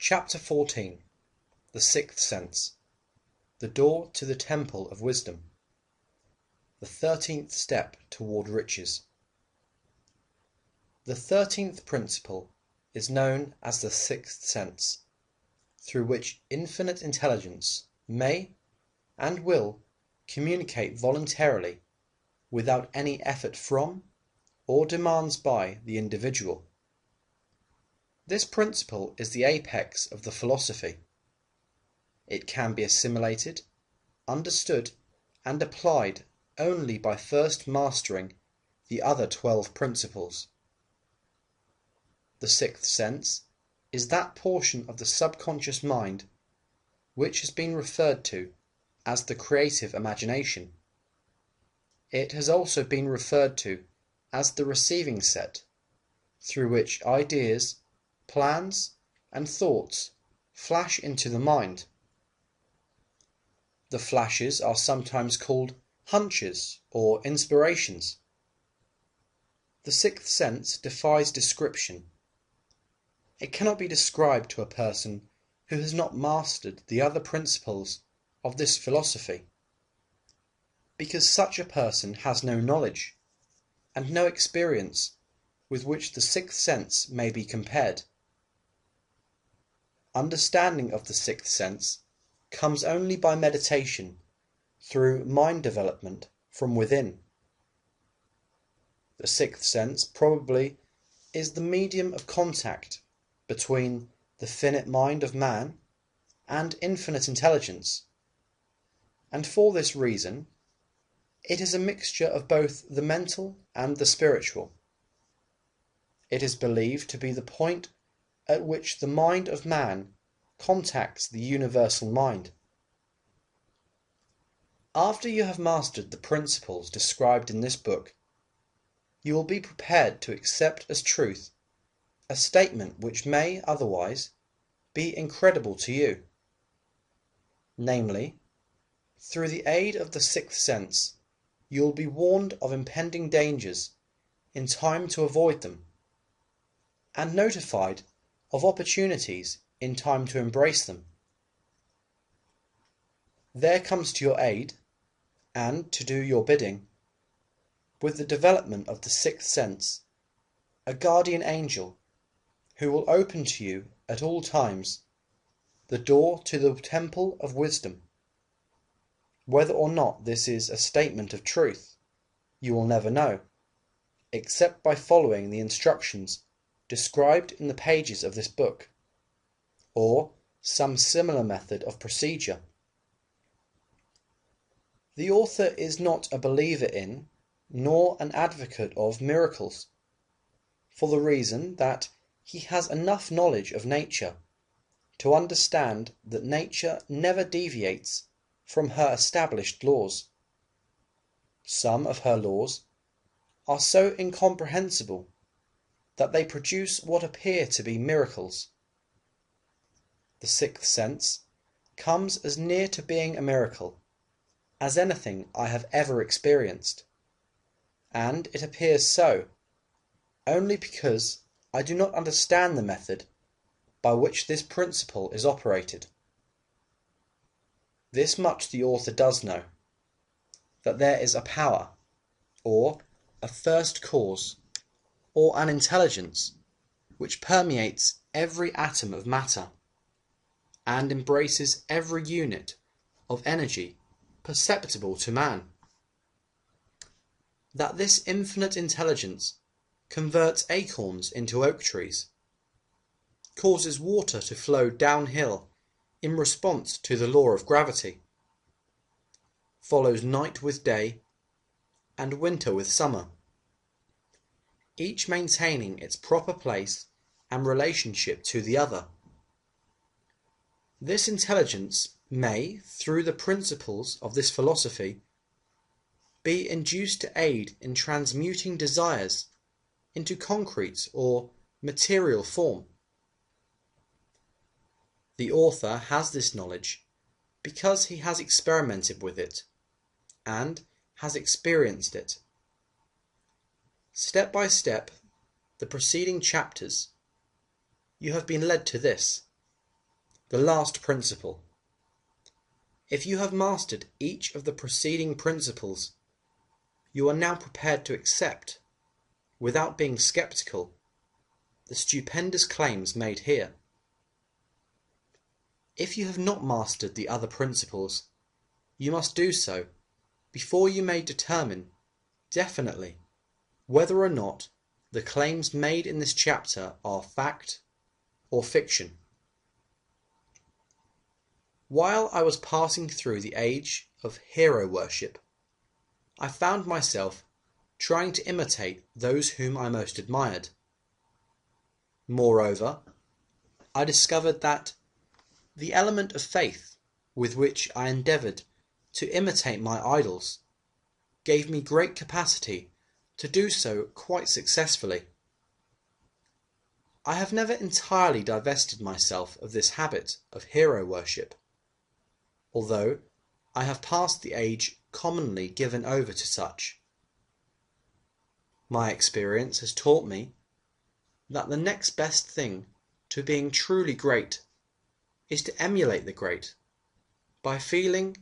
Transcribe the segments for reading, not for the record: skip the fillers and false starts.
Chapter 14. The Sixth Sense. The Door to the Temple of Wisdom. The 13th Step toward Riches. The 13th principle is known as the Sixth Sense, through which infinite intelligence may and will communicate voluntarily without any effort from or demands by the individual. This principle is the apex of the philosophy. It can be assimilated, understood, and applied only by first mastering the other 12 principles. The sixth sense is that portion of the subconscious mind which has been referred to as the creative imagination. It has also been referred to as the receiving set, through which ideas, plans, and thoughts flash into the mind. The flashes are sometimes called hunches or inspirations. The sixth sense defies description. It cannot be described to a person who has not mastered the other principles of this philosophy, because such a person has no knowledge and no experience with which the sixth sense may be compared. Understanding of the sixth sense comes only by meditation through mind development from within. The sixth sense probably is the medium of contact between the finite mind of man and infinite intelligence, and for this reason it is a mixture of both the mental and the spiritual. It is believed to be the point at which the mind of man contacts the universal mind. After you have mastered the principles described in this book, you will be prepared to accept as truth a statement which may otherwise be incredible to you. Namely, through the aid of the sixth sense, you will be warned of impending dangers in time to avoid them, and notified of opportunities in time to embrace them. There comes to your aid, and to do your bidding, with the development of the sixth sense, a guardian angel who will open to you at all times the door to the temple of wisdom. Whether or not this is a statement of truth, you will never know, except by following the instructions described in the pages of this book, or some similar method of procedure. The author is not a believer in, nor an advocate of miracles, for the reason that he has enough knowledge of nature to understand that nature never deviates from her established laws. Some of her laws are so incomprehensible that they produce what appear to be miracles. The sixth sense comes as near to being a miracle as anything I have ever experienced, and it appears so only because I do not understand the method by which this principle is operated. This much the author does know, that there is a power, or a first cause, or an intelligence which permeates every atom of matter, and embraces every unit of energy perceptible to man. That this infinite intelligence converts acorns into oak trees, causes water to flow downhill in response to the law of gravity, follows night with day and winter with summer, each maintaining its proper place and relationship to the other. This intelligence may, through the principles of this philosophy, be induced to aid in transmuting desires into concrete or material form. The author has this knowledge because he has experimented with it and has experienced it. Step by step, the preceding chapters, you have been led to this, The last principle. If you have mastered each of the preceding principles, you are now prepared to accept, without being skeptical, the stupendous claims made here. If you have not mastered the other principles, you must do so before you may determine definitely whether or not the claims made in this chapter are fact or fiction. While I was passing through the age of hero worship, I found myself trying to imitate those whom I most admired. Moreover, I discovered that the element of faith with which I endeavoured to imitate my idols gave me great capacity to do so quite successfully. I have never entirely divested myself of this habit of hero worship, although I have passed the age commonly given over to such. My experience has taught me that the next best thing to being truly great is to emulate the great by feeling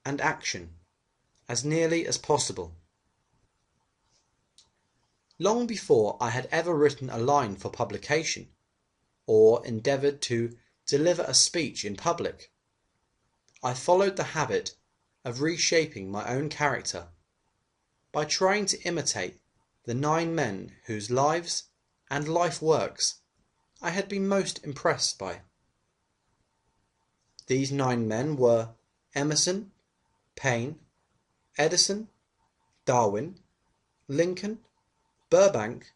and action as nearly as possible. Long before I had ever written a line for publication or endeavoured to deliver a speech in public, I followed the habit of reshaping my own character by trying to imitate the 9 men whose lives and life works I had been most impressed by. These 9 men were Emerson, Paine, Edison, Darwin, Lincoln, Burbank,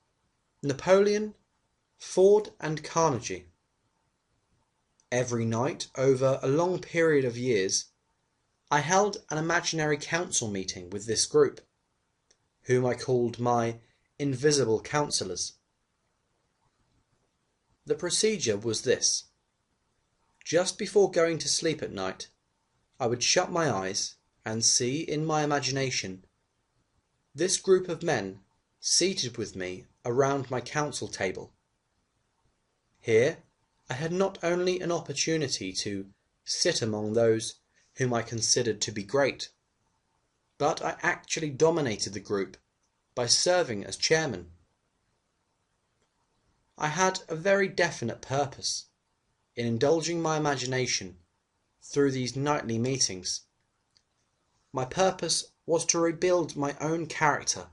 Napoleon, Ford and Carnegie. Every night over a long period of years, I held an imaginary council meeting with this group, whom I called my invisible counsellors. The procedure was this. Just before going to sleep at night, I would shut my eyes and see in my imagination this group of men seated with me around my council table. Here I had not only an opportunity to sit among those whom I considered to be great, but I actually dominated the group by serving as chairman. I had a very definite purpose in indulging my imagination through these nightly meetings. My purpose was to rebuild my own character,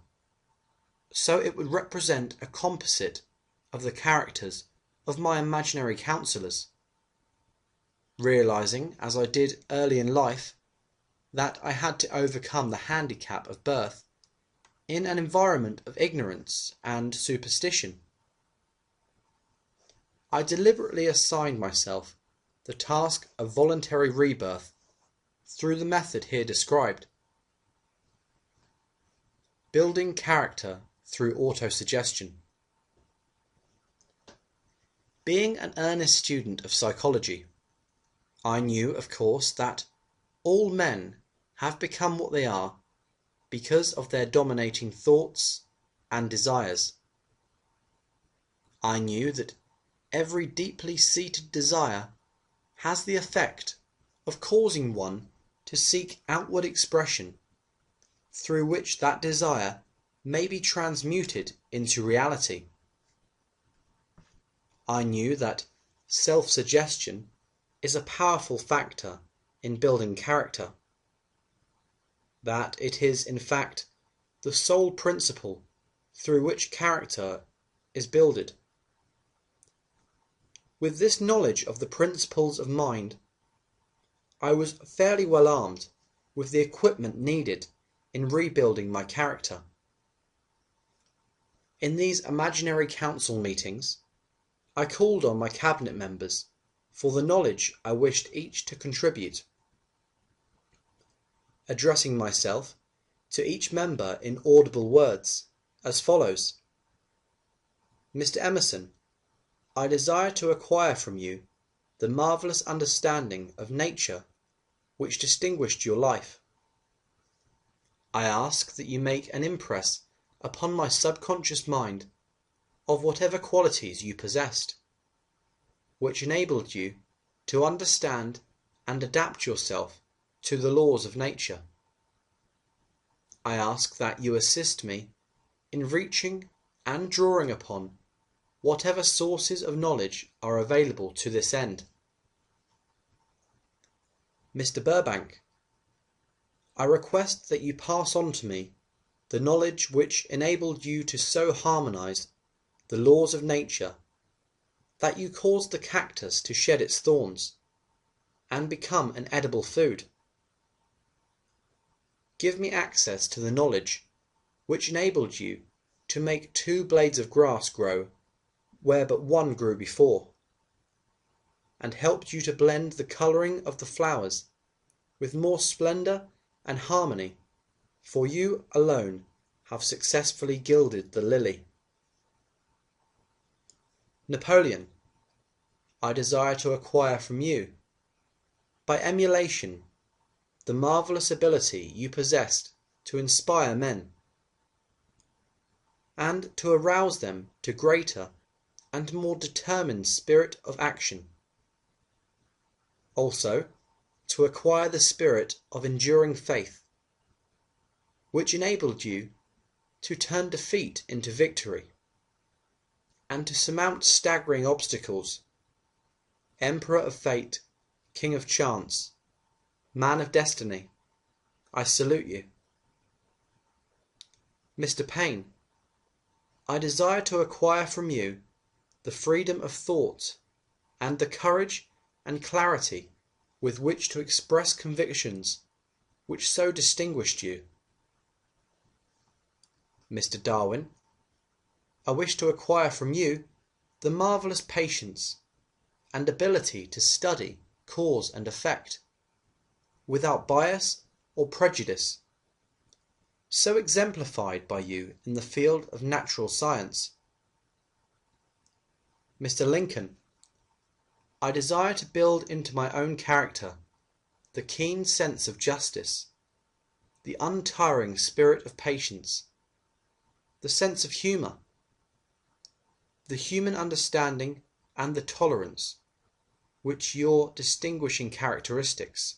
so it would represent a composite of the characters of my imaginary counsellors, realizing, as I did early in life, that I had to overcome the handicap of birth in an environment of ignorance and superstition. I deliberately assigned myself the task of voluntary rebirth through the method here described. Building character through autosuggestion. Being an earnest student of psychology, I knew, of course, that all men have become what they are because of their dominating thoughts and desires. I knew that every deeply seated desire has the effect of causing one to seek outward expression through which that desire may be transmuted into reality. I knew that self-suggestion is a powerful factor in building character, that it is in fact the sole principle through which character is builded. With this knowledge of the principles of mind, I was fairly well armed with the equipment needed in rebuilding my character. In these imaginary council meetings, I called on my cabinet members for the knowledge I wished each to contribute, addressing myself to each member in audible words, as follows. Mr. Emerson, I desire to acquire from you the marvellous understanding of nature which distinguished your life. I ask that you make an impress upon my subconscious mind of whatever qualities you possessed, which enabled you to understand and adapt yourself to the laws of nature. I ask that you assist me in reaching and drawing upon whatever sources of knowledge are available to this end. Mr. Burbank, I request that you pass on to me the knowledge which enabled you to so harmonize the laws of nature that you caused the cactus to shed its thorns and become an edible food. Give me access to the knowledge which enabled you to make 2 blades of grass grow where but 1 grew before, and helped you to blend the colouring of the flowers with more splendour and harmony, for you alone have successfully gilded the lily. Napoleon, I desire to acquire from you, by emulation, the marvellous ability you possessed to inspire men, and to arouse them to greater and more determined spirit of action. Also, to acquire the spirit of enduring faith, which enabled you to turn defeat into victory, and to surmount staggering obstacles. Emperor of fate, king of chance, man of destiny, I salute you. Mr. Payne, I desire to acquire from you the freedom of thought and the courage and clarity with which to express convictions which so distinguished you. Mr. Darwin, I wish to acquire from you the marvellous patience and ability to study cause and effect, without bias or prejudice, so exemplified by you in the field of natural science. Mr. Lincoln, I desire to build into my own character the keen sense of justice, the untiring spirit of patience, the sense of humour, the human understanding and the tolerance, which your distinguishing characteristics.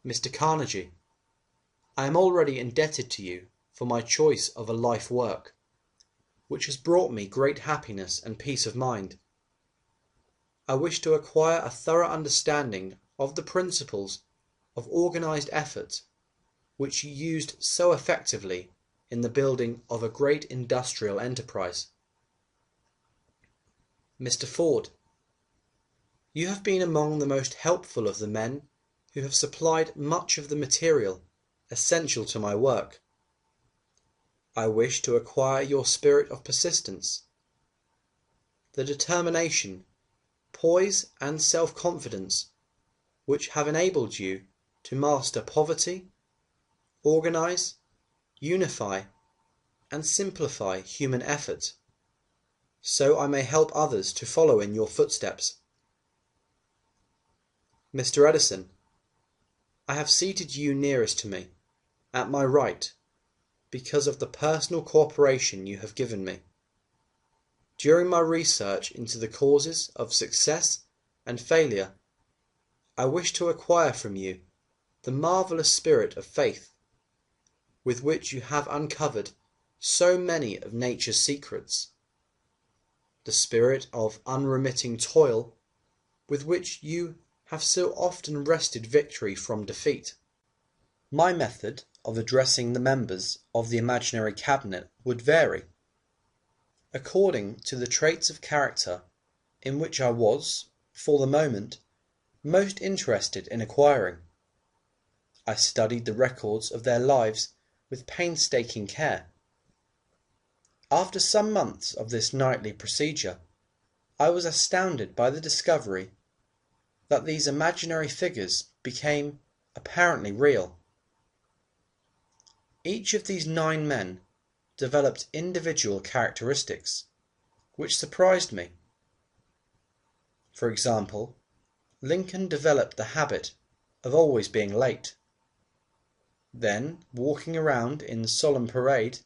Mr. Carnegie, I am already indebted to you for my choice of a life work, which has brought me great happiness and peace of mind. I wish to acquire a thorough understanding of the principles of organised effort which you used so effectively in the building of a great industrial enterprise. Mr. Ford, you have been among the most helpful of the men who have supplied much of the material essential to my work. I wish to acquire your spirit of persistence, the determination, poise and self-confidence which have enabled you to master poverty, organise, unify and simplify human effort, so I may help others to follow in your footsteps. Mr. Edison, I have seated you nearest to me, at my right, because of the personal cooperation you have given me. During my research into the causes of success and failure, I wish to acquire from you the marvellous spirit of faith, with which you have uncovered so many of nature's secrets, the spirit of unremitting toil, with which you have so often wrested victory from defeat. My method of addressing the members of the imaginary cabinet would vary, according to the traits of character in which I was, for the moment, most interested in acquiring. I studied the records of their lives with painstaking care. After some months of this nightly procedure, I was astounded by the discovery that these imaginary figures became apparently real. Each of these 9 men developed individual characteristics, which surprised me. For example, Lincoln developed the habit of always being late. Then, walking around in solemn parade,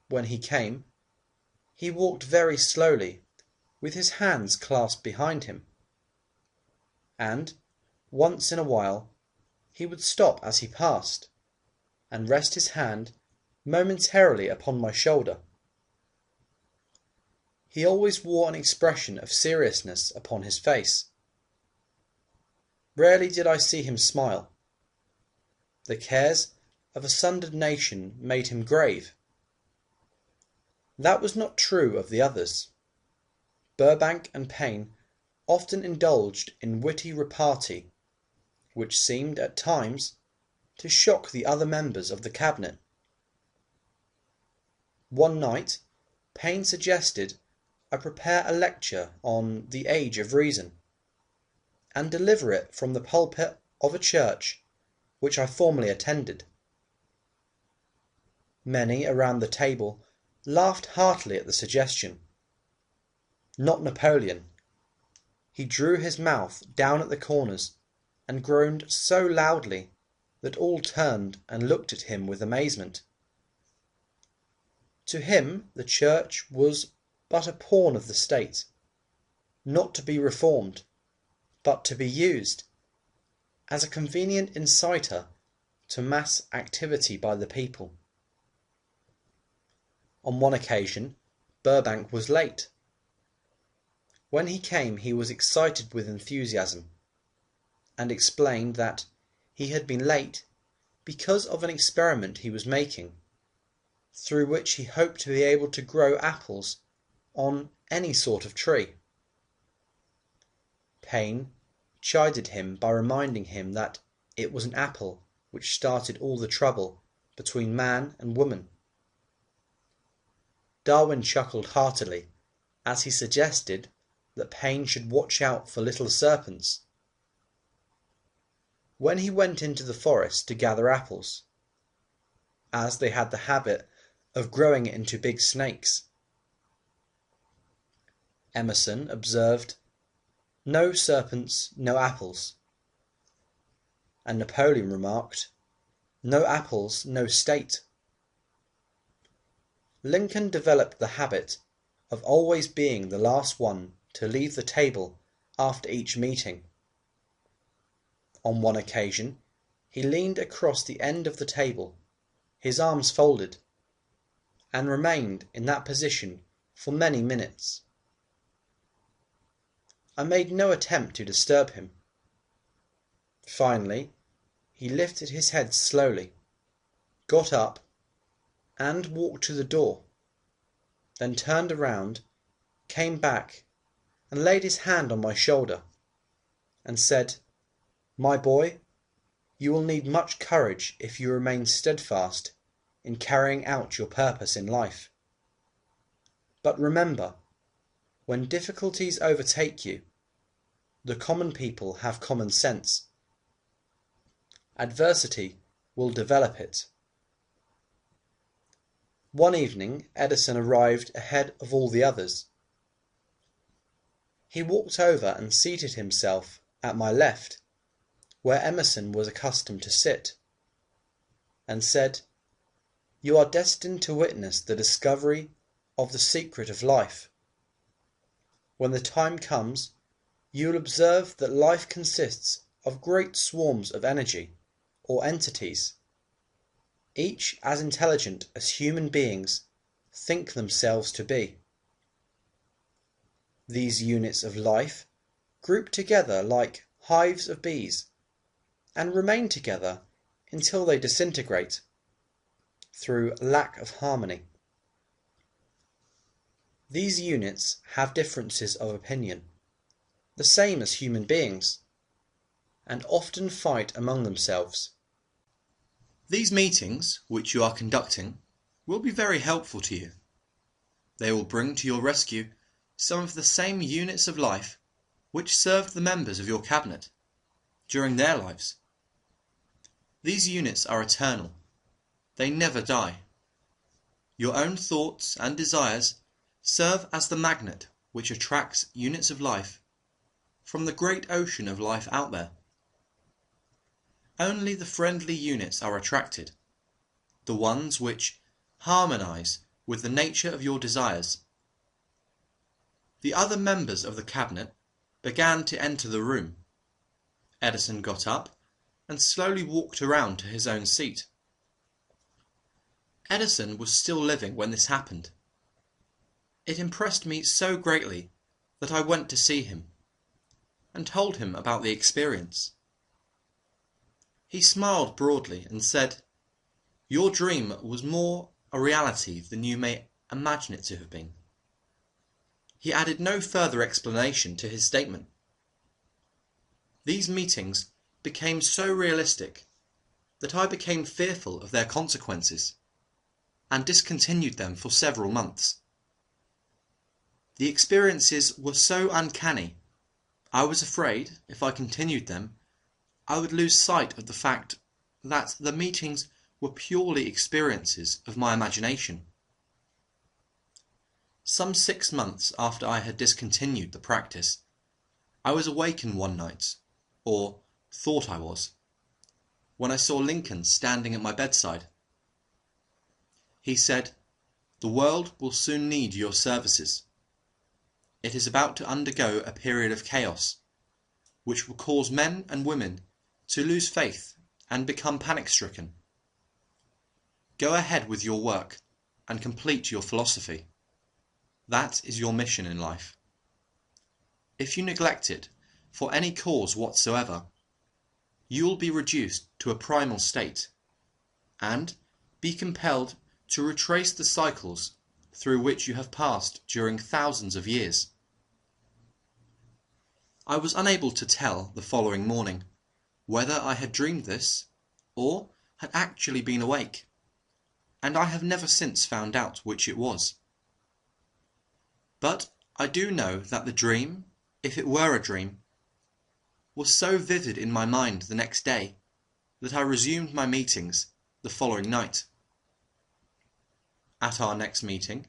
when he came, he walked very slowly, with his hands clasped behind him, and, once in a while, he would stop as he passed, and rest his hand momentarily upon my shoulder. He always wore an expression of seriousness upon his face. Rarely did I see him smile. The cares of a sundered nation made him grave. That was not true of the others. Burbank and Payne often indulged in witty repartee, which seemed at times to shock the other members of the cabinet. One night Payne suggested I prepare a lecture on the Age of Reason, and deliver it from the pulpit of a church which I formerly attended. Many around the table laughed heartily at the suggestion. Not Napoleon. He drew his mouth down at the corners and groaned so loudly that all turned and looked at him with amazement. To him the church was but a pawn of the state, not to be reformed, but to be used as a convenient inciter to mass activity by the people. On one occasion Burbank was late. When he came he was excited with enthusiasm, and explained that he had been late because of an experiment he was making, through which he hoped to be able to grow apples on any sort of tree. Payne chided him by reminding him that it was an apple which started all the trouble between man and woman. Darwin chuckled heartily as he suggested that Payne should watch out for little serpents. When he went into the forest to gather apples, as they had the habit of growing into big snakes, Emerson observed, "No serpents, no apples," and Napoleon remarked, "No apples, no state." Lincoln developed the habit of always being the last one to leave the table after each meeting. On one occasion he leaned across the end of the table, his arms folded, and remained in that position for many minutes. I made no attempt to disturb him. Finally he lifted his head slowly, got up, and walked to the door, then turned around, came back, and laid his hand on my shoulder, and said, "My boy, you will need much courage if you remain steadfast in carrying out your purpose in life. But remember, when difficulties overtake you, the common people have common sense. Adversity will develop it." One evening Edison arrived ahead of all the others. He walked over and seated himself at my left, where Emerson was accustomed to sit, and said, "You are destined to witness the discovery of the secret of life. When the time comes, you will observe that life consists of great swarms of energy, or entities, each as intelligent as human beings think themselves to be. These units of life group together like hives of bees, and remain together until they disintegrate, through lack of harmony. These units have differences of opinion, the same as human beings, and often fight among themselves. These meetings, which you are conducting, will be very helpful to you. They will bring to your rescue some of the same units of life which served the members of your cabinet during their lives. These units are eternal. They never die. Your own thoughts and desires serve as the magnet which attracts units of life from the great ocean of life out there. Only the friendly units are attracted, the ones which harmonize with the nature of your desires. The other members of the cabinet began to enter the room, Edison got up and slowly walked around to his own seat. Edison was still living when this happened. It impressed me so greatly that I went to see him and told him about the experience. He smiled broadly and said, "Your dream was more a reality than you may imagine it to have been." He added no further explanation to his statement. These meetings became so realistic that I became fearful of their consequences and discontinued them for several months. The experiences were so uncanny, I was afraid, if I continued them, I would lose sight of the fact that the meetings were purely experiences of my imagination. Some 6 months after I had discontinued the practice, I was awakened one night, or thought I was, when I saw Lincoln standing at my bedside. He said, "The world will soon need your services. It is about to undergo a period of chaos, which will cause men and women to lose faith and become panic-stricken. Go ahead with your work and complete your philosophy. That is your mission in life. If you neglect it for any cause whatsoever, you will be reduced to a primal state, and be compelled to retrace the cycles through which you have passed during thousands of years." I was unable to tell the following morning whether I had dreamed this or had actually been awake, and I have never since found out which it was. But I do know that the dream, if it were a dream, was so vivid in my mind the next day that I resumed my meetings the following night. At our next meeting,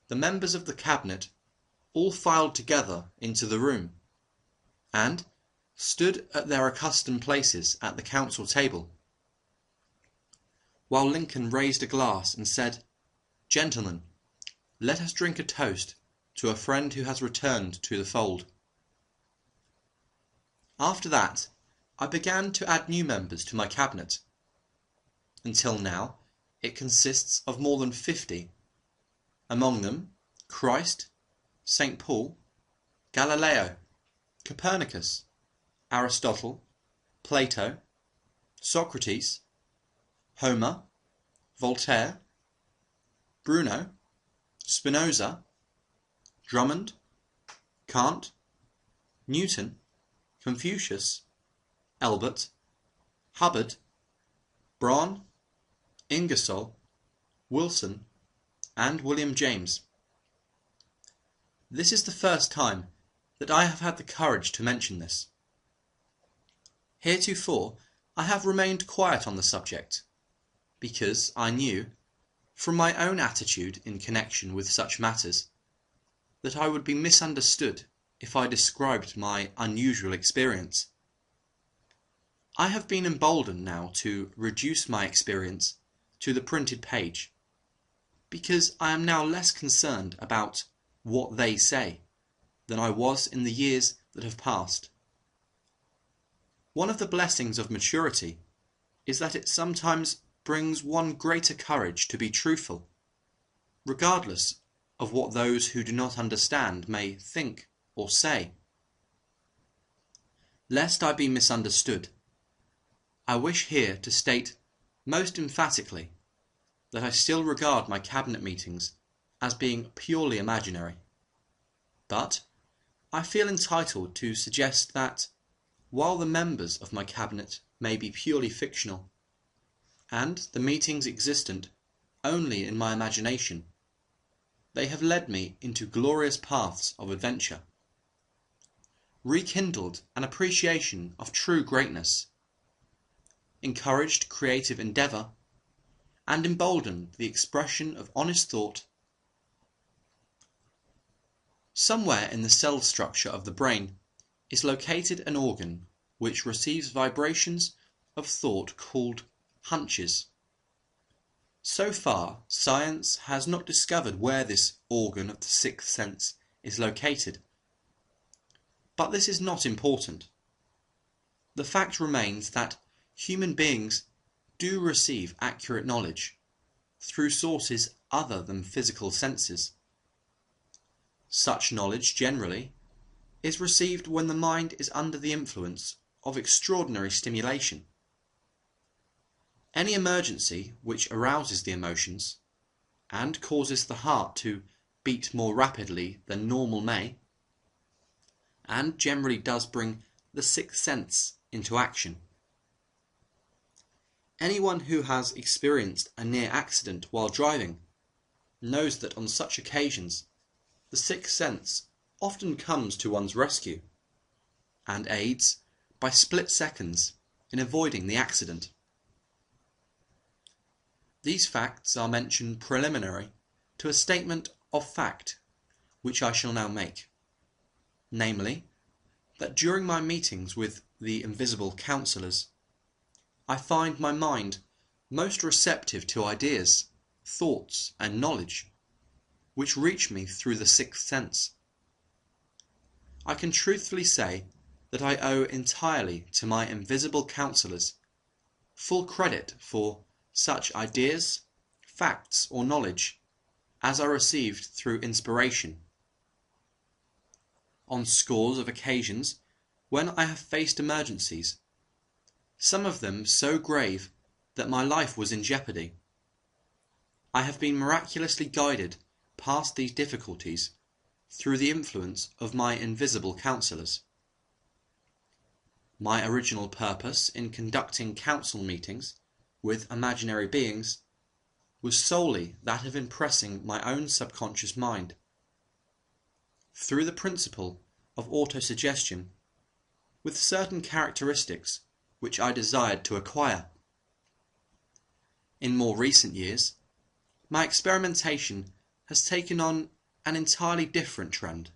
the members of the cabinet all filed together into the room, and stood at their accustomed places at the council table, while Lincoln raised a glass and said, "Gentlemen, let us drink a toast to a friend who has returned to the fold." After that, I began to add new members to my cabinet. Until now, it consists of more than 50, among them Christ, St. Paul, Galileo, Copernicus, Aristotle, Plato, Socrates, Homer, Voltaire, Bruno, Spinoza, Drummond, Kant, Newton, Confucius, Albert, Hubbard, Braun, Ingersoll, Wilson, and William James. This is the first time that I have had the courage to mention this. Heretofore I have remained quiet on the subject, because I knew, from my own attitude in connection with such matters, that I would be misunderstood if I described my unusual experience. I have been emboldened now to reduce my experience to the printed page, because I am now less concerned about what they say than I was in the years that have passed. One of the blessings of maturity is that it sometimes brings one greater courage to be truthful, regardless of what those who do not understand may think or say. Lest I be misunderstood, I wish here to state most emphatically that I still regard my cabinet meetings as being purely imaginary, but I feel entitled to suggest that, while the members of my cabinet may be purely fictional, and the meetings existent only in my imagination, they have led me into glorious paths of adventure, rekindled an appreciation of true greatness, encouraged creative endeavour, and emboldened the expression of honest thought. Somewhere in the cell structure of the brain is located an organ which receives vibrations of thought called hunches. So far, science has not discovered where this organ of the sixth sense is located. But this is not important. the fact remains that human beings do receive accurate knowledge through sources other than physical senses. Such knowledge, generally, is received when the mind is under the influence of extraordinary stimulation. Any emergency which arouses the emotions, and causes the heart to beat more rapidly than normal may, and generally does bring the sixth sense into action. Anyone who has experienced a near accident while driving knows that on such occasions the sixth sense often comes to one's rescue and aids by split seconds in avoiding the accident. These facts are mentioned preliminary to a statement of fact which I shall now make, namely, that during my meetings with the invisible counsellors, I find my mind most receptive to ideas, thoughts, and knowledge which reach me through the sixth sense. I can truthfully say that I owe entirely to my invisible counsellors full credit for such ideas, facts, or knowledge as I received through inspiration. On scores of occasions when I have faced emergencies, some of them so grave that my life was in jeopardy, I have been miraculously guided past these difficulties through the influence of my invisible counsellors. My original purpose in conducting council meetings with imaginary beings was solely that of impressing my own subconscious mind, through the principle of autosuggestion, with certain characteristics which I desired to acquire. In more recent years, my experimentation has taken on an entirely different trend.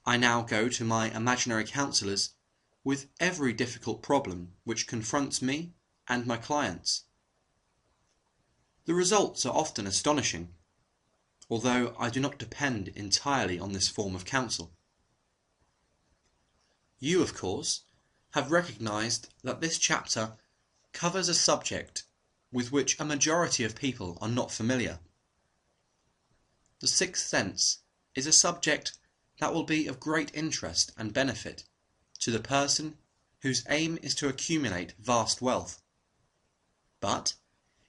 I now go to my imaginary counsellors with every difficult problem which confronts me and my clients. The results are often astonishing, although I do not depend entirely on this form of counsel. You, of course, have recognized that this chapter covers a subject with which a majority of people are not familiar. The sixth sense is a subject that will be of great interest and benefit to the person whose aim is to accumulate vast wealth. But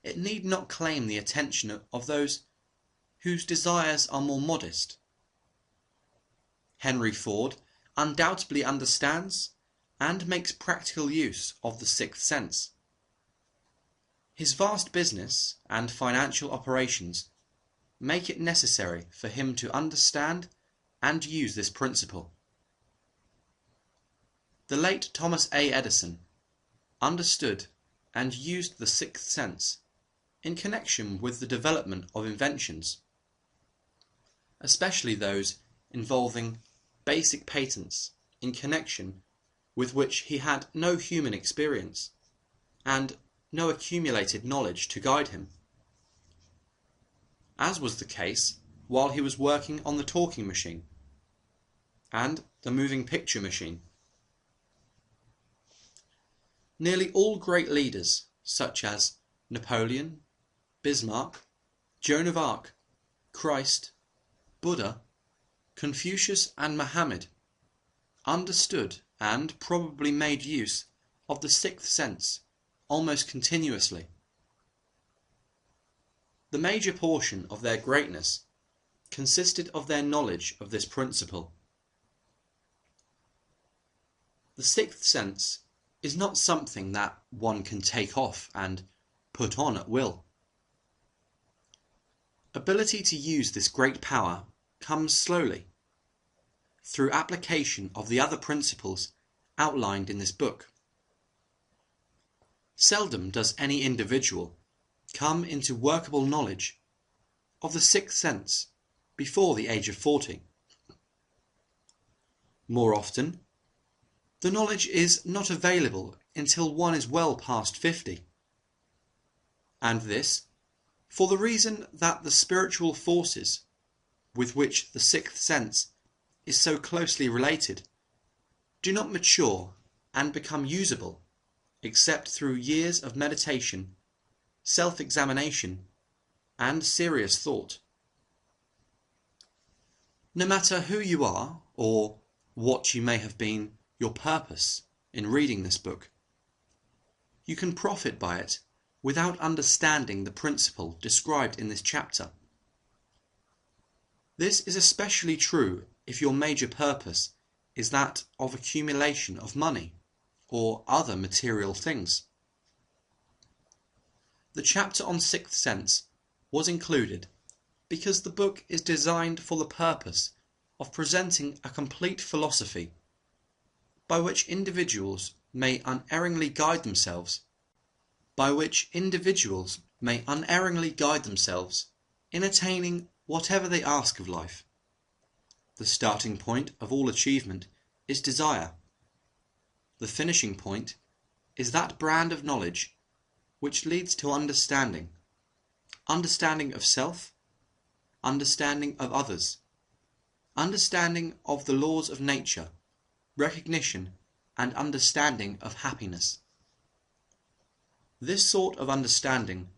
it need not claim the attention of those whose desires are more modest. Henry Ford undoubtedly understands and makes practical use of the sixth sense. His vast business and financial operations make it necessary for him to understand and use this principle. The late Thomas A. Edison understood and used the sixth sense in connection with the development of inventions, especially those involving basic patents in connection with which he had no human experience and no accumulated knowledge to guide him, as was the case while he was working on the talking machine and the moving picture machine. Nearly all great leaders, such as Napoleon, Bismarck, Joan of Arc, Christ, Buddha, Confucius, and Muhammad, understood and probably made use of the sixth sense almost continuously. The major portion of their greatness consisted of their knowledge of this principle. The sixth sense is not something that one can take off and put on at will. Ability to use this great power comes slowly, through application of the other principles outlined in this book. Seldom does any individual come into workable knowledge of the sixth sense before the age of 40. More often, the knowledge is not available until one is well past 50. And this, for the reason that the spiritual forces with which the sixth sense is so closely related do not mature and become usable except through years of meditation, self-examination, and serious thought. No matter who you are or what you may have been your purpose in reading this book, you can profit by it without understanding the principle described in this chapter. This is especially true if your major purpose is that of accumulation of money or other material things. The chapter on sixth sense was included because the book is designed for the purpose of presenting a complete philosophy by which individuals may unerringly guide themselves in attaining whatever they ask of life. The starting point of all achievement is desire. The finishing point is that brand of knowledge which leads to understanding of self, understanding of others, understanding of the laws of nature, recognition and understanding of happiness. This sort of understanding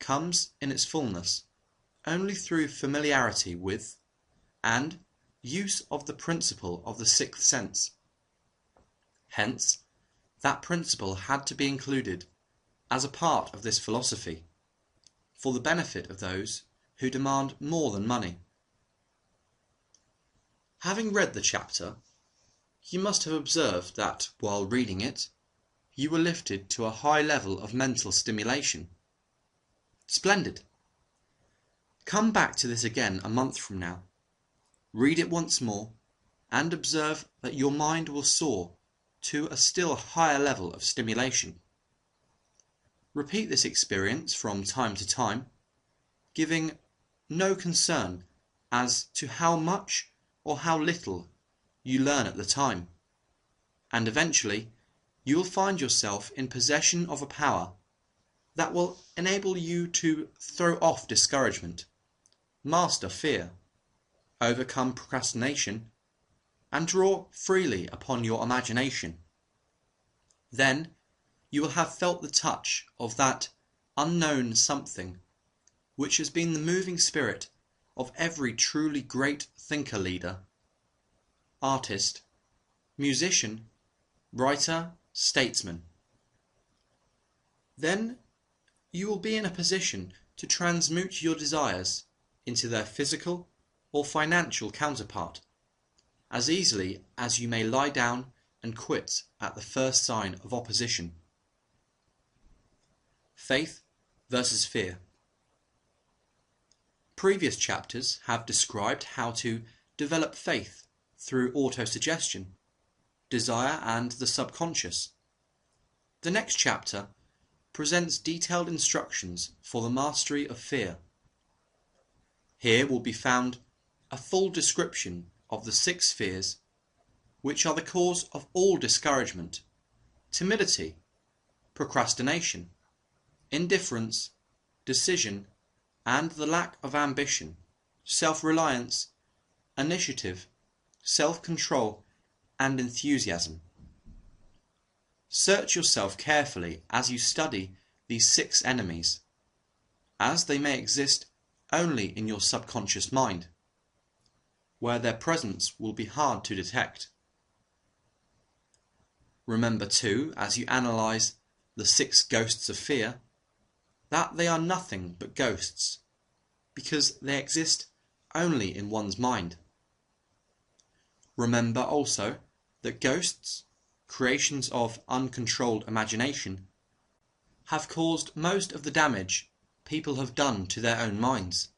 comes in its fullness only through familiarity with and use of the principle of the sixth sense. Hence, that principle had to be included as a part of this philosophy, for the benefit of those who demand more than money. Having read the chapter, you must have observed that, while reading it, you were lifted to a high level of mental stimulation. Splendid! Come back to this again a month from now. Read it once more, and observe that your mind will soar to a still higher level of stimulation. Repeat this experience from time to time, giving no concern as to how much or how little you learn at the time, and eventually you will find yourself in possession of a power that will enable you to throw off discouragement, master fear, overcome procrastination, and draw freely upon your imagination. Then you will have felt the touch of that unknown something which has been the moving spirit of every truly great thinker-leader, artist, musician, writer, statesman. Then you will be in a position to transmute your desires into their physical or financial counterpart, as easily as you may lie down and quit at the first sign of opposition. Faith versus fear. Previous chapters have described how to develop faith through autosuggestion, desire and the subconscious. The next chapter presents detailed instructions for the mastery of fear. Here will be found a full description of the 6 fears which are the cause of all discouragement, timidity, procrastination, indifference, decision, and the lack of ambition, self-reliance, initiative, self-control, and enthusiasm. Search yourself carefully as you study these 6 enemies, as they may exist only in your subconscious mind, where their presence will be hard to detect. Remember too, as you analyze the 6 ghosts of fear, that they are nothing but ghosts, because they exist only in one's mind. Remember also that ghosts, creations of uncontrolled imagination, have caused most of the damage people have done to their own minds.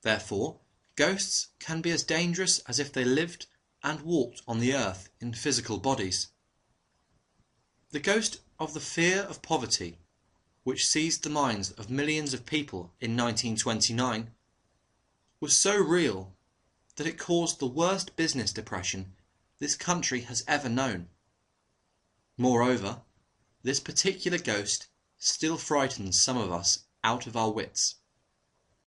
Therefore, ghosts can be as dangerous as if they lived and walked on the earth in physical bodies. The ghost of the fear of poverty, which seized the minds of millions of people in 1929, was so real that it caused the worst business depression this country has ever known. Moreover, this particular ghost still frightens some of us out of our wits.